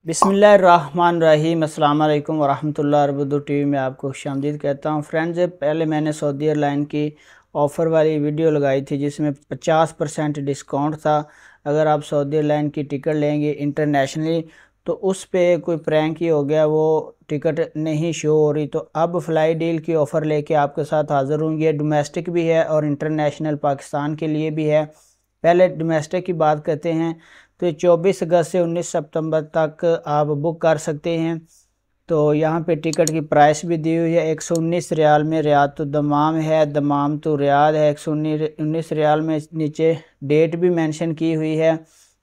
बिस्मिल्लाहिर्रहमानिर्रहीम। अस्सलाम वालेकुम वरहमतुल्लाहि वबरकातुहू। टीवी में आपको खुशामदीद कहता हूँ। फ्रेंड्स, पहले मैंने सऊदी एयरलाइन की ऑफ़र वाली वीडियो लगाई थी जिसमें 50% डिस्काउंट था अगर आप सऊदी एयरलाइन की टिकट लेंगे इंटरनेशनली। तो उस पे कोई प्रैंक ही हो गया, वो टिकट नहीं शो हो रही। तो अब फ्लाई डील की ऑफ़र लेके आपके साथ हाज़िर होंगे। डोमेस्टिक भी है और इंटरनेशनल पाकिस्तान के लिए भी है। पहले डोमेस्टिक की बात करते हैं तो 24 अगस्त से 19 सितंबर तक आप बुक कर सकते हैं। तो यहाँ पे टिकट की प्राइस भी दी हुई है 119 रियाल में। रियाद तो दमाम है, दमाम तो रियाद है। 119 रियाल में नीचे डेट भी मेंशन की हुई है।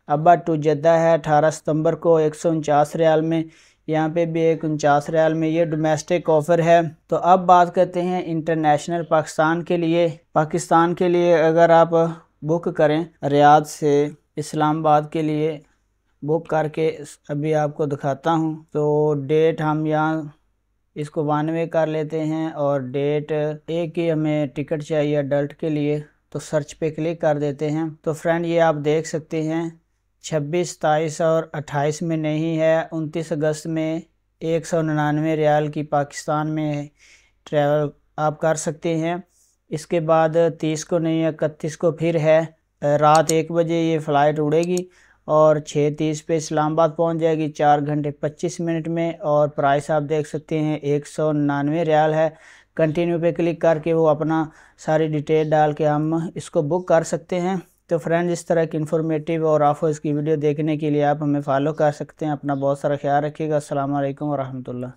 अब्बा टू जद्दा है 18 सितंबर को 149 रियाल में। यहाँ पे भी 149 रियाल में। ये डोमेस्टिक ऑफ़र है। तो अब बात करते हैं इंटरनेशनल पाकिस्तान के लिए। पाकिस्तान के लिए अगर आप बुक करें रियाद से इस्लामाबाद के लिए बुक करके अभी आपको दिखाता हूँ। तो डेट हम यहाँ इसको 92 कर लेते हैं और डेट एक ही हमें टिकट चाहिए अडल्ट के लिए। तो सर्च पे क्लिक कर देते हैं। तो फ्रेंड ये आप देख सकते हैं 26, 27 और 28 में नहीं है। 29 अगस्त में 199 रियाल की पाकिस्तान में ट्रैवल आप कर सकते हैं। इसके बाद 30 को नहीं है, 31 को फिर है। रात 1 बजे ये फ़्लाइट उड़ेगी और 6:30 पे इस्लामाबाद पहुंच जाएगी 4 घंटे 25 मिनट में। और प्राइस आप देख सकते हैं 199 रियाल है। कंटिन्यू पे क्लिक करके वो अपना सारी डिटेल डाल के हम इसको बुक कर सकते हैं। तो फ्रेंड्स, इस तरह की इन्फॉर्मेटिव और ऑफर्स की वीडियो देखने के लिए आप हमें फॉलो कर सकते हैं। अपना बहुत सारा ख्याल रखिएगा। अस्सलाम वालेकुम वरहमतुल्लाह।